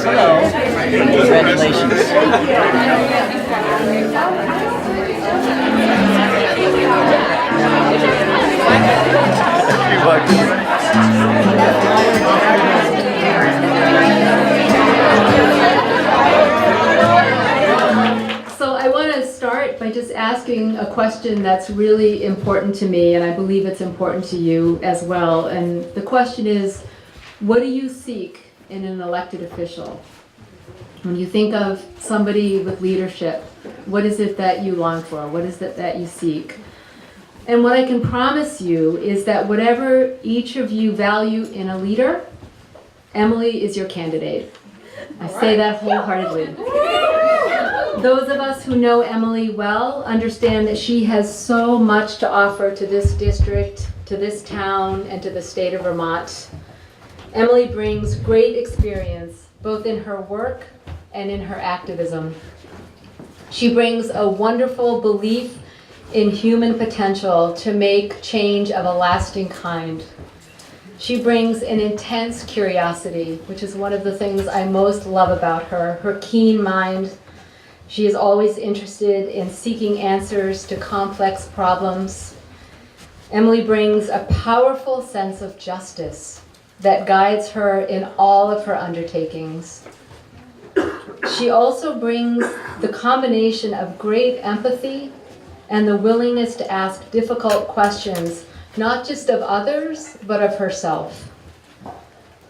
Hello. Congratulations. So I want to start by just asking a question that's really important to me, and I believe it's important to you as well. And the question is, what do you seek in an elected official? When you think of somebody with leadership, what is it that you long for? What is it that you seek? And what I can promise you is that whatever each of you value in a leader, Emilie is your candidate. I say that wholeheartedly. Those of us who know Emilie well understand that she has so much to offer to this district, to this town, and to the state of Vermont. Emilie brings great experience, both in her work and in her activism. She brings a wonderful belief in human potential to make change of a lasting kind. She brings an intense curiosity, which is one of the things I most love about her, her keen mind. She is always interested in seeking answers to complex problems. Emilie brings a powerful sense of justice that guides her in all of her undertakings. She also brings the combination of great empathy and the willingness to ask difficult questions, not just of others, but of herself.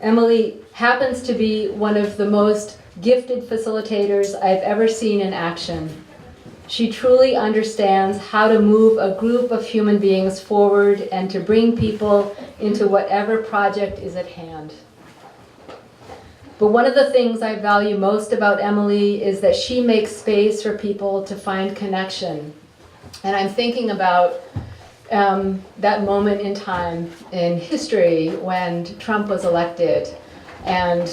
Emilie happens to be one of the most gifted facilitators I've ever seen in action. She truly understands how to move a group of human beings forward and to bring people into whatever project is at hand. But one of the things I value most about Emilie is that she makes space for people to find connection. And I'm thinking about that moment in time in history when Trump was elected. And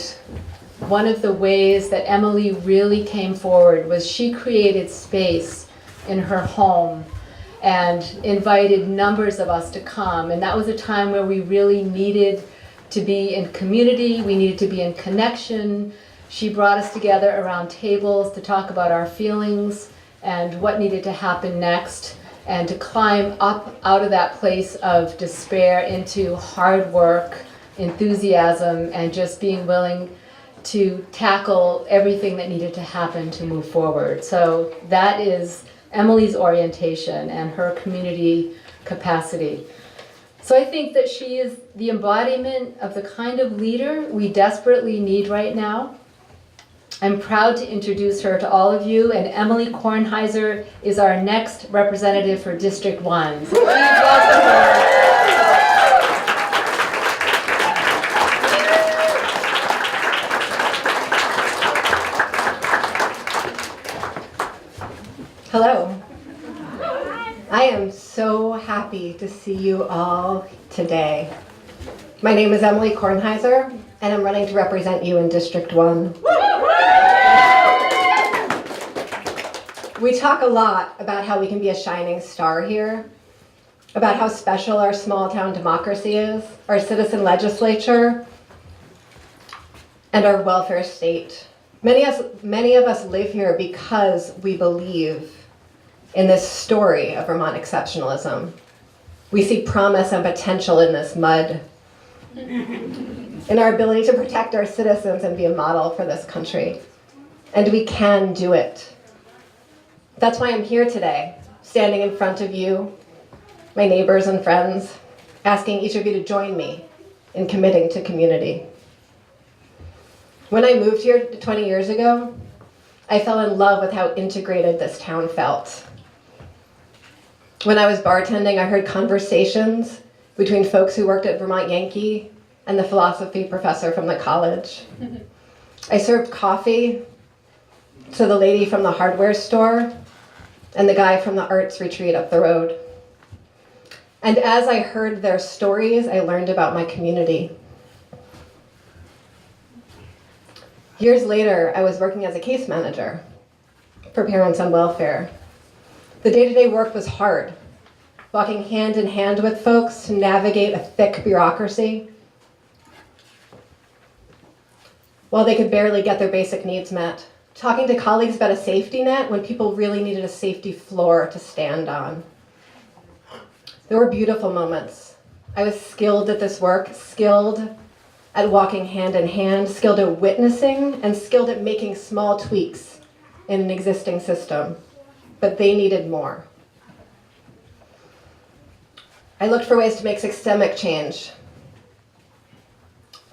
one of the ways that Emilie really came forward was she created space in her home and invited numbers of us to come. And that was a time where we really needed to be in community, we needed to be in connection. She brought us together around tables to talk about our feelings and what needed to happen next, and to climb up out of that place of despair into hard work, enthusiasm, and just being willing to tackle everything that needed to happen to move forward. So that is Emilie's orientation and her community capacity. So I think that she is the embodiment of the kind of leader we desperately need right now. I'm proud to introduce her to all of you, and Emilie Kornheiser is our next representative for District 1. So please welcome her. Hello. I am so happy to see you all today. My name is Emilie Kornheiser, and I'm running to represent you in District 1. We talk a lot about how we can be a shining star here, about how special our small town democracy is, our citizen legislature, and our welfare state. Many of us live here because we believe in this story of Vermont exceptionalism. We see promise and potential in this mud, in our ability to protect our citizens and be a model for this country. And we can do it. That's why I'm here today, standing in front of you, my neighbors and friends, asking each of you to join me in committing to community. When I moved here 20 years ago, I fell in love with how integrated this town felt. When I was bartending, I heard conversations between folks who worked at Vermont Yankee and the philosophy professor from the college. I served coffee to the lady from the hardware store and the guy from the arts retreat up the road. And as I heard their stories, I learned about my community. Years later, I was working as a case manager for parents on welfare. The day-to-day work was hard, walking hand in hand with folks to navigate a thick bureaucracy while they could barely get their basic needs met. Talking to colleagues about a safety net when people really needed a safety floor to stand on. There were beautiful moments. I was skilled at this work, skilled at walking hand in hand, skilled at witnessing, and skilled at making small tweaks in an existing system. But they needed more. I looked for ways to make systemic change.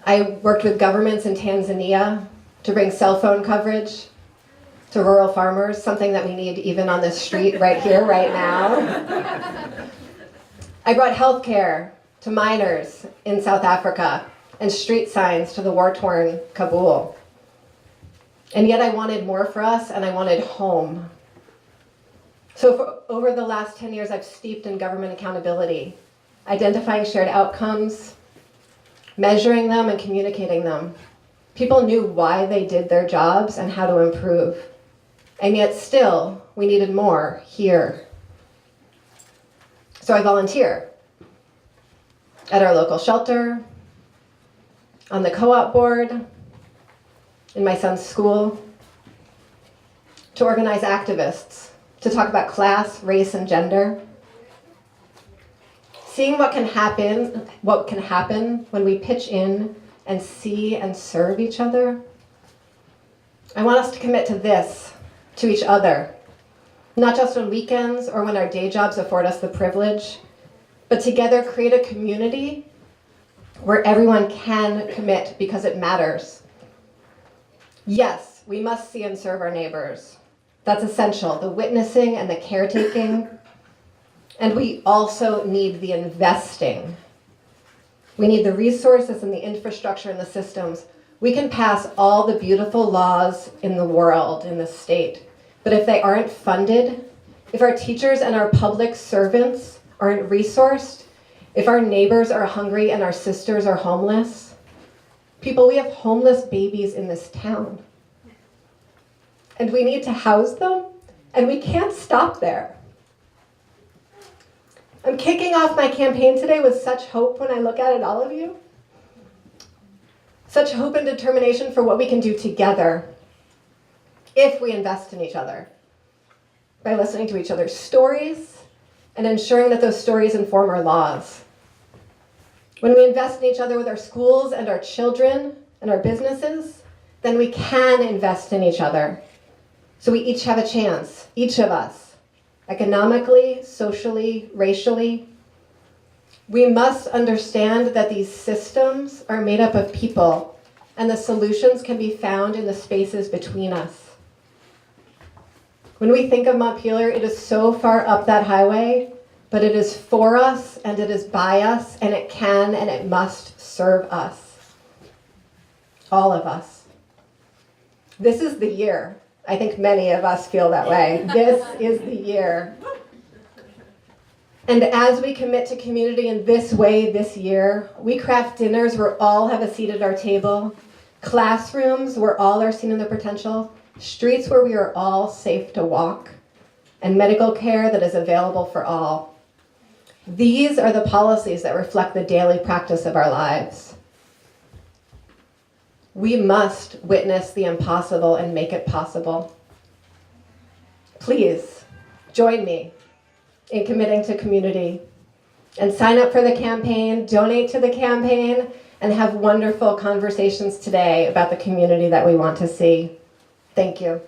I worked with governments in Tanzania to bring cell phone coverage to rural farmers, something that we need even on this street right here, right now. I brought healthcare to miners in South Africa and street signs to the war-torn Kabul. And yet I wanted more for us, and I wanted home. So over the last 10 years, I've steeped in government accountability, identifying shared outcomes, measuring them and communicating them. People knew why they did their jobs and how to improve. And yet still, we needed more here. So I volunteer at our local shelter, on the co-op board, in my son's school, to organize activists, to talk about class, race, and gender. Seeing what can happen when we pitch in and see and serve each other. I want us to commit to this, to each other, not just on weekends or when our day jobs afford us the privilege, but together create a community where everyone can commit because it matters. Yes, we must see and serve our neighbors. That's essential, the witnessing and the caretaking. And we also need the investing. We need the resources and the infrastructure and the systems. We can pass all the beautiful laws in the world, in the state, but if they aren't funded, if our teachers and our public servants aren't resourced, if our neighbors are hungry and our sisters are homeless, people, we have homeless babies in this town. And we need to house them, and we can't stop there. I'm kicking off my campaign today with such hope when I look at it, all of you. Such hope and determination for what we can do together if we invest in each other by listening to each other's stories and ensuring that those stories inform our laws. When we invest in each other with our schools and our children and our businesses, then we can invest in each other. So we each have a chance, each of us, economically, socially, racially. We must understand that these systems are made up of people, and the solutions can be found in the spaces between us. When we think of Montpelier, it is so far up that highway, but it is for us, and it is by us, and it can and it must serve us. All of us. This is the year. I think many of us feel that way. This is the year. And as we commit to community in this way this year, we craft dinners where all have a seat at our table, classrooms where all are seen in their potential, streets where we are all safe to walk, and medical care that is available for all. These are the policies that reflect the daily practice of our lives. We must witness the impossible and make it possible. Please join me in committing to community and sign up for the campaign, donate to the campaign, and have wonderful conversations today about the community that we want to see. Thank you.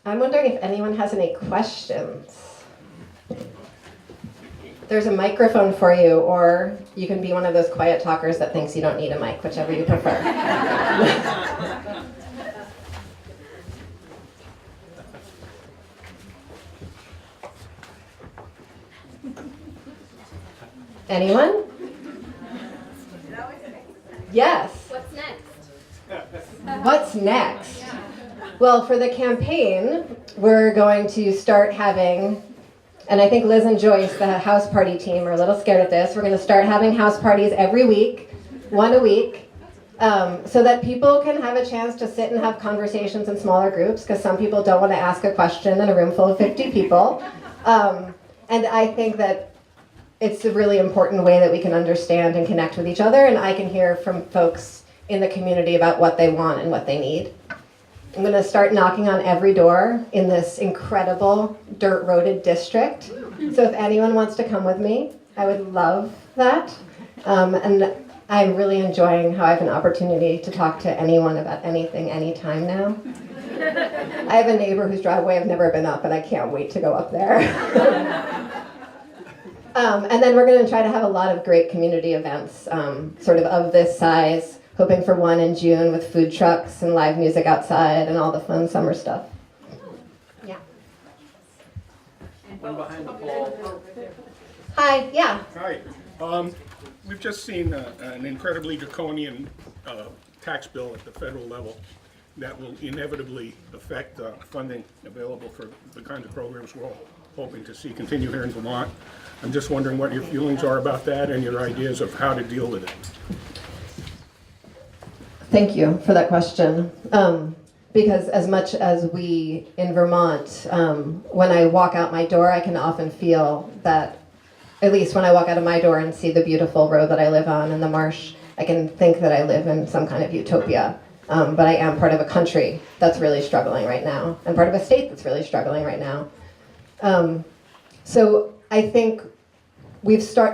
I'm wondering if anyone has any questions. There's a microphone for you, or you can be one of those quiet talkers that thinks you don't need a mic, whichever you prefer. Anyone? Yes. What's next? What's next? Well, for the campaign, we're going to start having, and I think Liz and Joyce, the house party team, are a little scared at this. We're going to start having house parties every week, one a week, so that people can have a chance to sit and have conversations in smaller groups, because some people don't want to ask a question in a room full of 50 people. And I think that it's a really important way that we can understand and connect with each other, and I can hear from folks in the community about what they want and what they need. I'm going to start knocking on every door in this incredible dirt-roaded district. So if anyone wants to come with me, I would love that. And I'm really enjoying how I have an opportunity to talk to anyone about anything, anytime now. I have a neighbor whose driveway I've never been up, and I can't wait to go up there. And then we're going to try to have a lot of great community events, sort of this size, hoping for one in June with food trucks and live music outside and all the fun summer stuff. Yeah. One behind the pole. Hi, yeah. Hi. We've just seen an incredibly draconian tax bill at the federal level that will inevitably affect funding available for the kinds of programs we're all hoping to see continue here in Vermont. I'm just wondering what your feelings are about that and your ideas of how to deal with it. Thank you for that question. Because as much as we in Vermont, when I walk out my door, I can often feel that, at least when I walk out of my door and see the beautiful road that I live on and the marsh, I can think that I live in some kind of utopia. But I am part of a country that's really struggling right now, and part of a state that's really struggling right now. So I think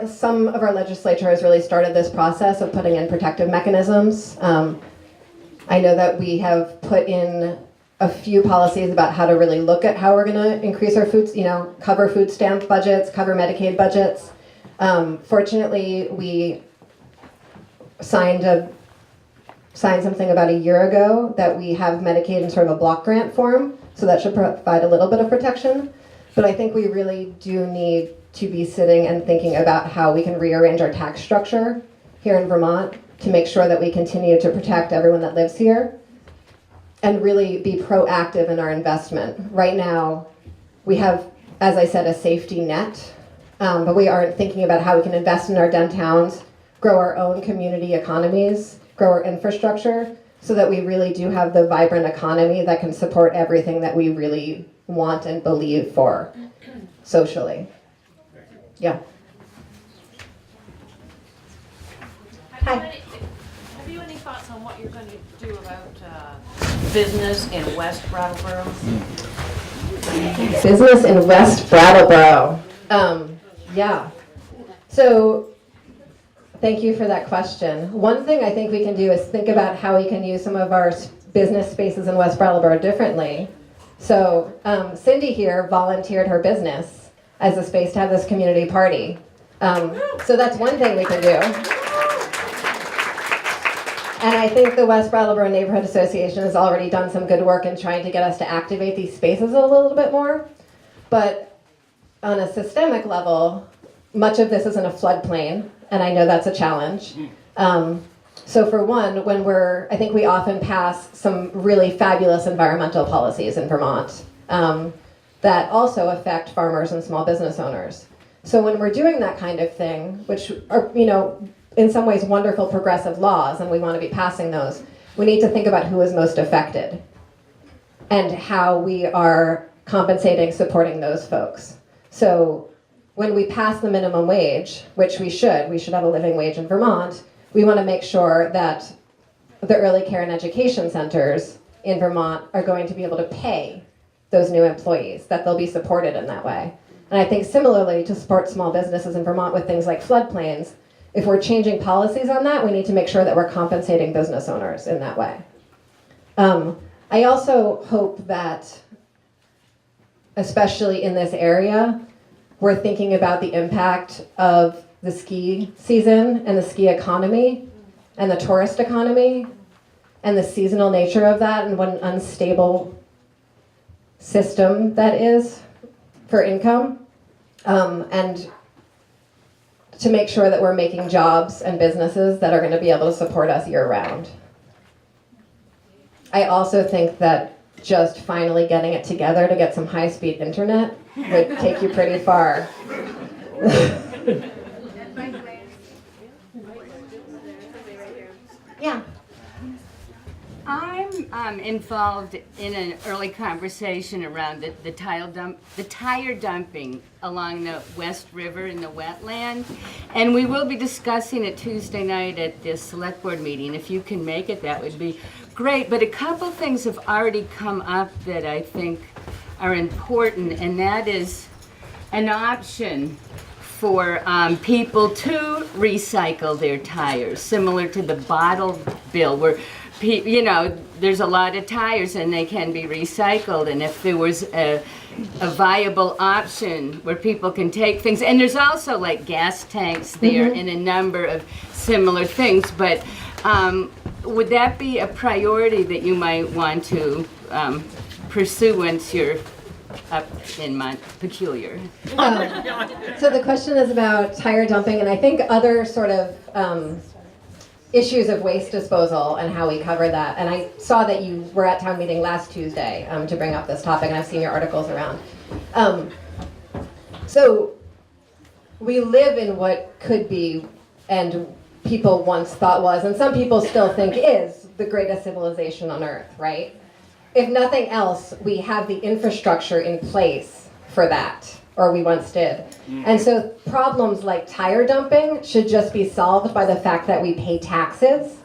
some of our legislature has really started this process of putting in protective mechanisms. I know that we have put in a few policies about how to really look at how we're going to increase our food, cover food stamp budgets, cover Medicaid budgets. Fortunately, we signed something about a year ago that we have Medicaid in sort of a block grant form, so that should provide a little bit of protection. But I think we really do need to be sitting and thinking about how we can rearrange our tax structure here in Vermont to make sure that we continue to protect everyone that lives here and really be proactive in our investment. Right now, we have, as I said, a safety net, but we aren't thinking about how we can invest in our downtowns, grow our own community economies, grow our infrastructure, so that we really do have the vibrant economy that can support everything that we really want and believe for socially. Yeah. Hi. Have you any thoughts on what you're going to do about business in West Brattleboro? Business in West Brattleboro. Yeah. So thank you for that question. One thing I think we can do is think about how we can use some of our business spaces in West Brattleboro differently. So Cindy here volunteered her business as a space to have this community party. So that's one thing we can do. And I think the West Brattleboro Neighborhood Association has already done some good work in trying to get us to activate these spaces a little bit more. But on a systemic level, much of this is in a floodplain, and I know that's a challenge. So for one, I think we often pass some really fabulous environmental policies in Vermont that also affect farmers and small business owners. So when we're doing that kind of thing, which are, in some ways wonderful progressive laws, and we want to be passing those, we need to think about who is most affected and how we are compensating, supporting those folks. So when we pass the minimum wage, which we should have a living wage in Vermont, we want to make sure that the early care and education centers in Vermont are going to be able to pay those new employees, that they'll be supported in that way. And I think similarly to support small businesses in Vermont with things like floodplains, if we're changing policies on that, we need to make sure that we're compensating business owners in that way. I also hope that, especially in this area, we're thinking about the impact of the ski season and the ski economy and the tourist economy and the seasonal nature of that, and what an unstable system that is for income. And to make sure that we're making jobs and businesses that are going to be able to support us year round. I also think that just finally getting it together to get some high-speed internet would take you pretty far. Yeah. I'm involved in an early conversation around the tire dumping along the West River in the wetland, and we will be discussing it Tuesday night at the select board meeting. If you can make it, that would be great. But a couple things have already come up that I think are important, and that is an option for people to recycle their tires, similar to the bottle bill, where there's a lot of tires and they can be recycled. And if there was a viable option where people can take things, and there's also like gas tanks there and a number of similar things, but would that be a priority that you might want to pursue once you're up in Montpelier? So the question is about tire dumping, and I think other sort of issues of waste disposal and how we cover that. And I saw that you were at town meeting last Tuesday to bring up this topic, and I've seen your articles around. So we live in what could be, and people once thought was, and some people still think is, the greatest civilization on earth, right? If nothing else, we have the infrastructure in place for that, or we once did. And so problems like tire dumping should just be solved by the fact that we pay taxes.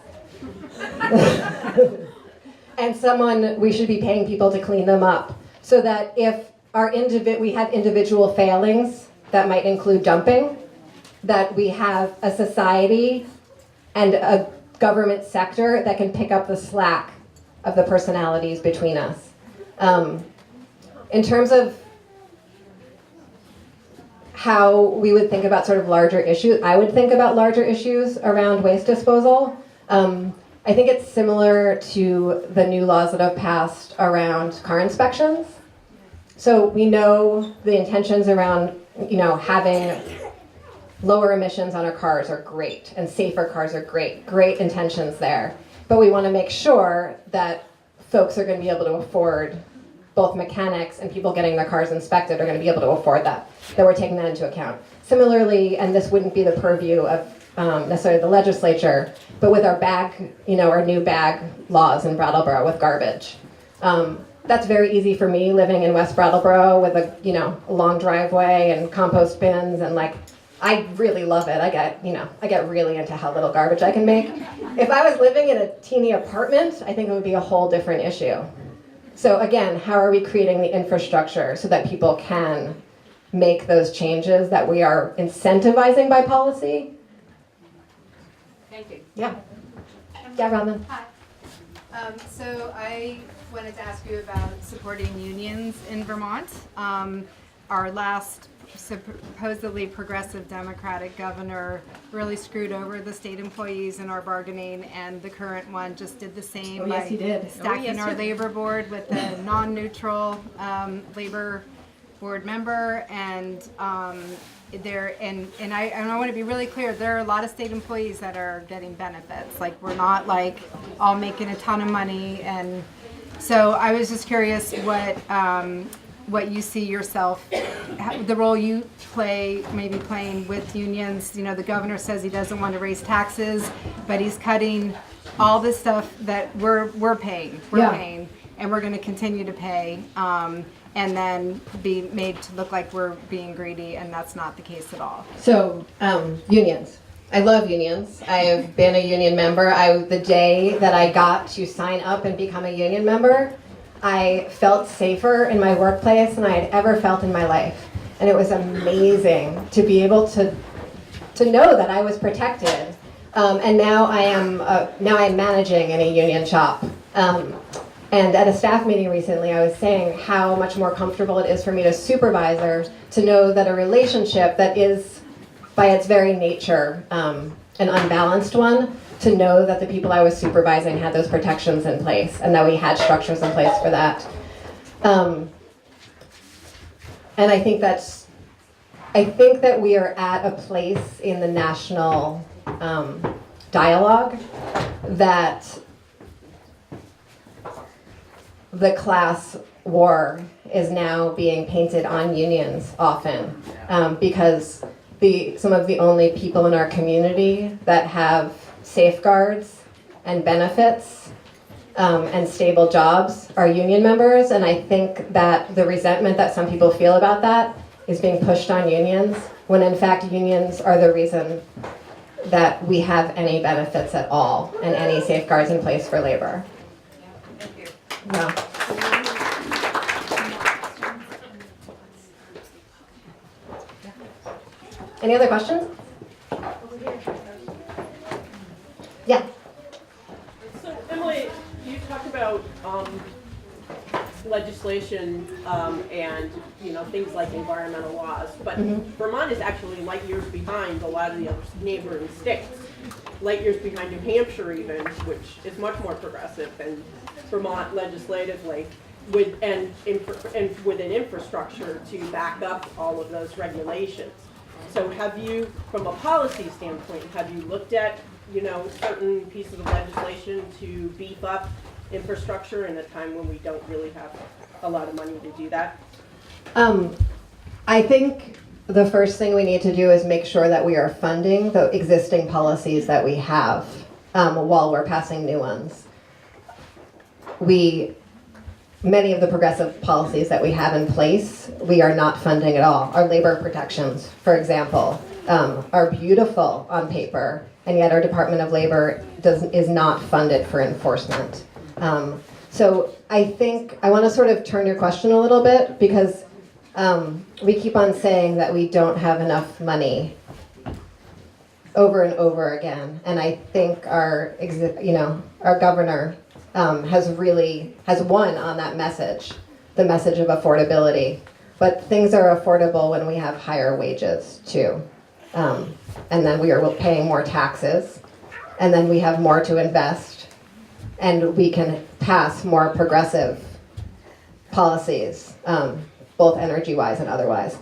And we should be paying people to clean them up. So that if we have individual failings that might include dumping, that we have a society and a government sector that can pick up the slack of the personalities between us. In terms of how we would think about sort of larger issues, I would think about larger issues around waste disposal. I think it's similar to the new laws that have passed around car inspections. So we know the intentions around, having lower emissions on our cars are great, and safer cars are great intentions there. But we want to make sure that folks are going to be able to afford, both mechanics and people getting their cars inspected are going to be able to afford that we're taking that into account. Similarly, and this wouldn't be the purview of necessarily the legislature, but with our new bag laws in Brattleboro with garbage. That's very easy for me living in West Brattleboro with a long driveway and compost bins, and I really love it. I get really into how little garbage I can make. If I was living in a teeny apartment, I think it would be a whole different issue. So again, how are we creating the infrastructure so that people can make those changes that we are incentivizing by policy? Thank you. Yeah. Yeah, Robin. Hi. So I wanted to ask you about supporting unions in Vermont. Our last supposedly progressive Democratic governor really screwed over the state employees in our bargaining, and the current one just did the same Yes, he did. stacking our labor board with a non-neutral labor board member, and I want to be really clear, there are a lot of state employees that are getting benefits. We're not all making a ton of money, and so I was just curious what you see yourself, the role you play, maybe playing with unions. The governor says he doesn't want to raise taxes, but he's cutting all the stuff that we're paying. We're paying, and we're going to continue to pay, and then be made to look like we're being greedy, and that's not the case at all. So, unions. I love unions. I have been a union member. The day that I got to sign up and become a union member, I felt safer in my workplace than I had ever felt in my life. And it was amazing to be able to know that I was protected. And now I am managing in a union shop. And at a staff meeting recently, I was saying how much more comfortable it is for me to supervisor to know that a relationship that is, by its very nature, an unbalanced one, to know that the people I was supervising had those protections in place and that we had structures in place for that. And I think that's I think that we are at a place in the national dialogue that the class war is now being painted on unions often, because some of the only people in our community that have safeguards and benefits and stable jobs are union members, and I think that the resentment that some people feel about that is being pushed on unions, when in fact unions are the reason that we have any benefits at all and any safeguards in place for labor. Thank you. Yeah. Any other questions? Yeah. So Emily, you talked about legislation and things like environmental laws, but Vermont is actually light years behind a lot of the other neighboring states. Light years behind New Hampshire even, which is much more progressive than Vermont legislatively, with an infrastructure to back up all of those regulations. So have you, from a policy standpoint, have you looked at certain pieces of legislation to beef up infrastructure in a time when we don't really have a lot of money to do that? I think the first thing we need to do is make sure that we are funding the existing policies that we have while we're passing new ones. Many of the progressive policies that we have in place, we are not funding at all. Our labor protections, for example, are beautiful on paper, and yet our Department of Labor is not funded for enforcement. So I think I want to sort of turn your question a little bit, because we keep on saying that we don't have enough money over and over again, and I think our governor has won on that message, the message of affordability. But things are affordable when we have higher wages too, and then we are paying more taxes, and then we have more to invest, and we can pass more progressive policies, both energy-wise and otherwise.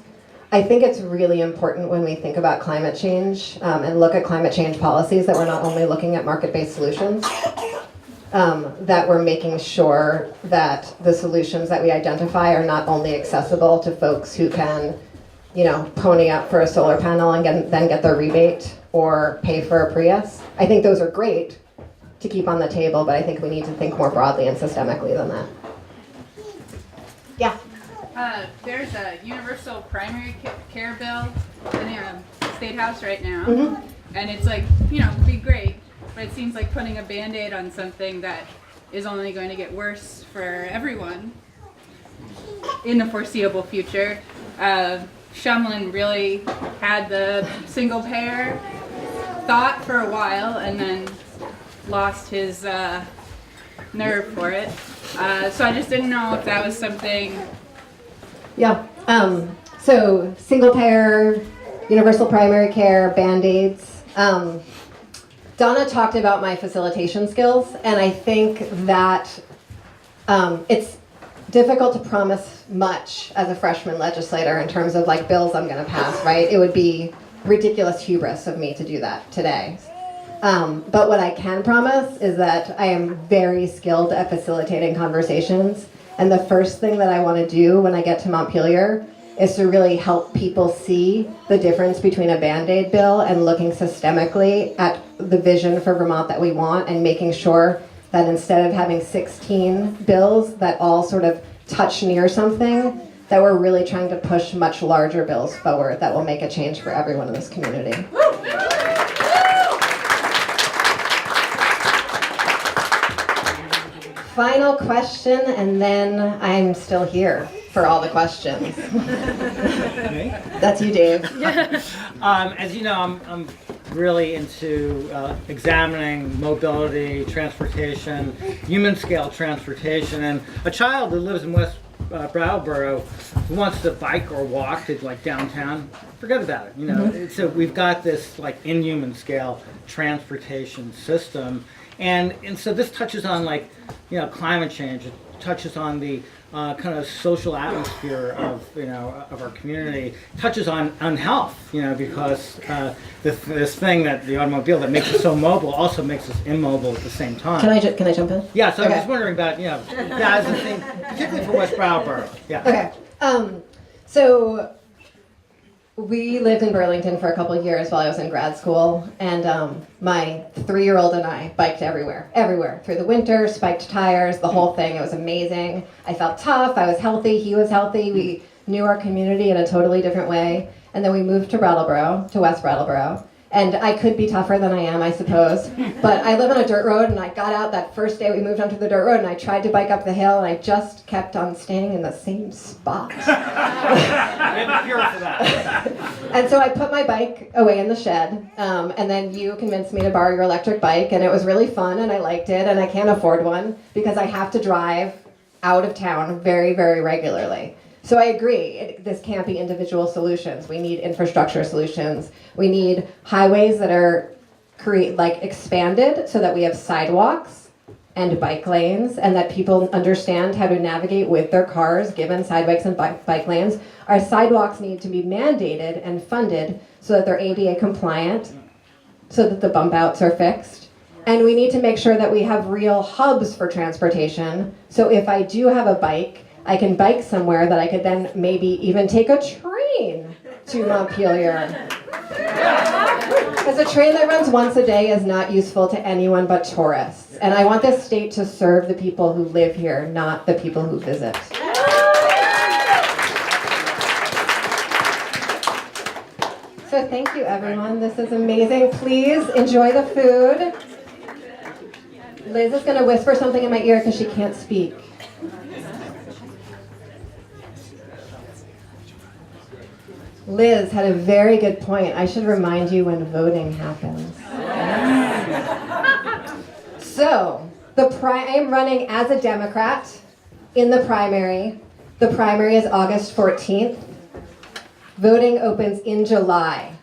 I think it's really important when we think about climate change and look at climate change policies that we're not only looking at market-based solutions, that we're making sure that the solutions that we identify are not only accessible to folks who can, pony up for a solar panel and then get their rebate or pay for a Prius. I think those are great to keep on the table, but I think we need to think more broadly and systemically than that. Yeah. There's a universal primary care bill in the State House right now, and it's would be great, but it seems like putting a Band-Aid on something that is only going to get worse for everyone in the foreseeable future. Shumlin really had the single payer thought for a while and then lost his nerve for it. So I just didn't know if that was something. Yeah. So single payer, universal primary care, Band-Aids. Donna talked about my facilitation skills, and I think that it's difficult to promise much as a freshman legislator in terms of bills I'm going to pass, right? It would be ridiculous hubris of me to do that today. But what I can promise is that I am very skilled at facilitating conversations. And the first thing that I want to do when I get to Montpelier is to really help people see the difference between a Band-Aid bill and looking systemically at the vision for Vermont that we want, and making sure that instead of having 16 bills that all sort of touch near something, that we're really trying to push much larger bills forward that will make a change for everyone in this community. Final question, and then I'm still here for all the questions. That's you, Dave. As you know, I'm really into examining mobility, transportation, human scale transportation, and a child who lives in West Brattleboro who wants to bike or walk to downtown forget about it. You know, so we've got this like inhuman scale transportation system, and so this touches on like, you know, climate change. It touches on the kind of social atmosphere of, you know, of our community. It touches on health, you know, because this thing that the automobile that makes us so mobile also makes us immobile at the same time. Can I jump in? Yeah, so Okay. I was wondering about, you know, that as a thing, particularly for West Brattleboro. Yeah. Okay. So we lived in Burlington for a couple of years while I was in grad school, and my 3-year-old and I biked everywhere, through the winter, spiked tires, the whole thing. It was amazing. I felt tough, I was healthy, he was healthy. We knew our community in a totally different way. And then we moved to Brattleboro, to West Brattleboro. And I could be tougher than I am, I suppose. But I live on a dirt road, and I got out that first day we moved onto the dirt road, and I tried to bike up the hill, and I just kept on staying in the same spot. And so I put my bike away in the shed, and then you convinced me to borrow your electric bike, and it was really fun, and I liked it, and I can't afford one because I have to drive out of town very, very regularly. So I agree, this can't be individual solutions. We need infrastructure solutions. We need highways that are expanded so that we have sidewalks and bike lanes, and that people understand how to navigate with their cars given sidewalks and bike lanes. Our sidewalks need to be mandated and funded so that they're ADA compliant, so that the bump outs are fixed. And we need to make sure that we have real hubs for transportation. So if I do have a bike, I can bike somewhere that I could then maybe even take a train to Montpelier. Because a train that runs once a day is not useful to anyone but tourists. And I want this state to serve the people who live here, not the people who visit. So thank you, everyone. This is amazing. Please enjoy the food. Liz is going to whisper something in my ear because she can't speak. Liz had a very good point. I should remind you when voting happens. So, I am running as a Democrat in the primary. The primary is August 14th. Voting opens in July.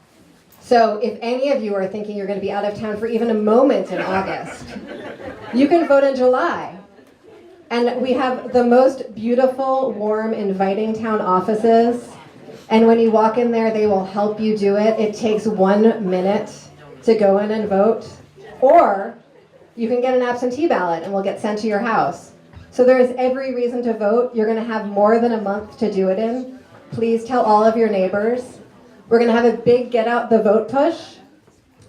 So if any of you are thinking you're going to be out of town for even a moment in August, you can vote in July. And we have the most beautiful, warm, inviting town offices. And when you walk in there, they will help you do it. It takes 1 minute to go in and vote. Or you can get an absentee ballot and will get sent to your house. So there is every reason to vote. You're going to have more than a month to do it in. Please tell all of your neighbors. We're going to have a big get out the vote push.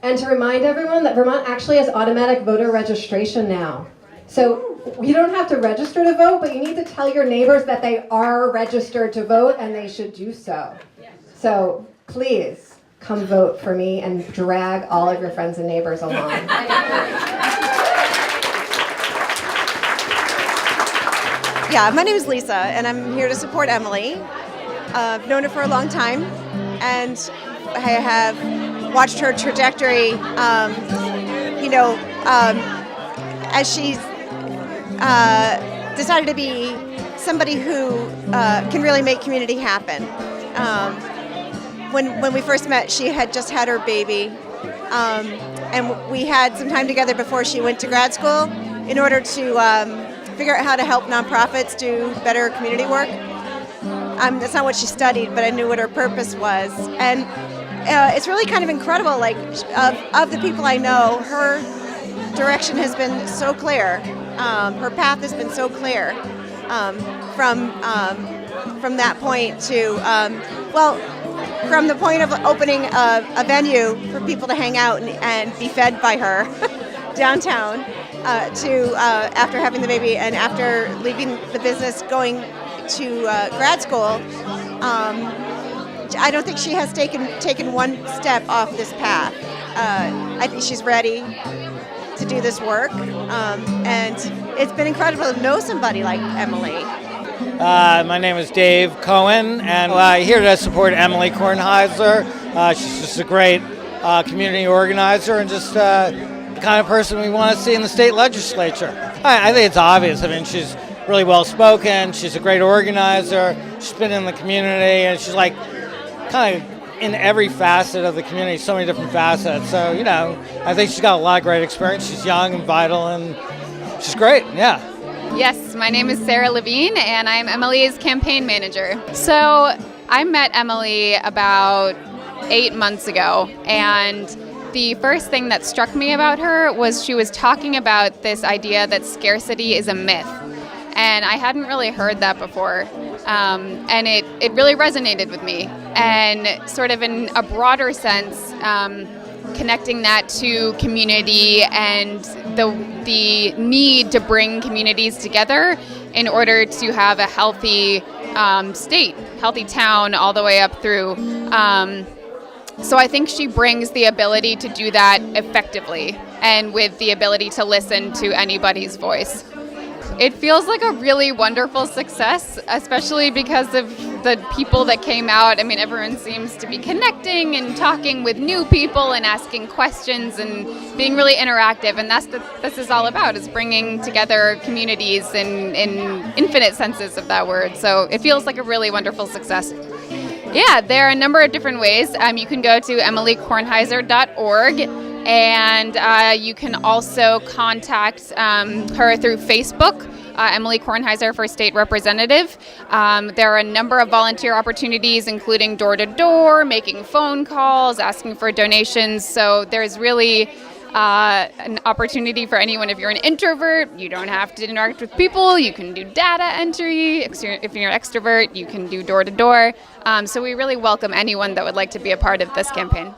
And to remind everyone that Vermont actually has automatic voter registration now. So you don't have to register to vote, but you need to tell your neighbors that they are registered to vote, and they should do so. So please come vote for me and drag all of your friends and neighbors along. Yeah, my name is Lisa, and I'm here to support Emilie. I've known her for a long time, and I have watched her trajectory, as she's decided to be somebody who can really make community happen. When we first met, she had just had her baby, and we had some time together before she went to grad school in order to figure out how to help nonprofits do better community work. That's not what she studied, but I knew what her purpose was. And it's really kind of incredible, like, of the people I know, her direction has been so clear. Her path has been so clear from that point to, from the point of opening a venue for people to hang out and be fed by her downtown to after having the baby and after leaving the business going to grad school. I don't think she has taken one step off this path. I think she's ready to do this work, and it's been incredible to know somebody like Emilie. My name is Dave Cohen, and I'm here to support Emilie Kornheiser. She's just a great community organizer and just the kind of person we want to see in the state legislature. I think it's obvious. I mean, she's really well spoken. She's a great organizer. She's been in the community, and she's like kind of in every facet of the community, so many different facets. So, you know, I think she's got a lot of great experience. She's young and vital, and she's great, yeah. Yes, my name is Sarah Levine, and I'm Emilie's campaign manager. So I met Emilie about 8 months ago, and the first thing that struck me about her was she was talking about this idea that scarcity is a myth. And I hadn't really heard that before. And it really resonated with me. And sort of in a broader sense, connecting that to community and the need to bring communities together in order to have a healthy state, healthy town, all the way up through. So I think she brings the ability to do that effectively and with the ability to listen to anybody's voice. It feels like a really wonderful success, especially because of the people that came out. I mean, everyone seems to be connecting and talking with new people and asking questions and being really interactive. And that's what this is all about, is bringing together communities in infinite senses of that word. So it feels like a really wonderful success. Yeah, there are a number of different ways. You can go to emiliekornheiser.org. And you can also contact her through Facebook, Emilie Kornheiser for State Representative. There are a number of volunteer opportunities, including door-to-door, making phone calls, asking for donations. So there's really an opportunity for anyone. If you're an introvert, you don't have to interact with people. You can do data entry. If you're an extrovert, you can do door-to-door. So we really welcome anyone that would like to be a part of this campaign.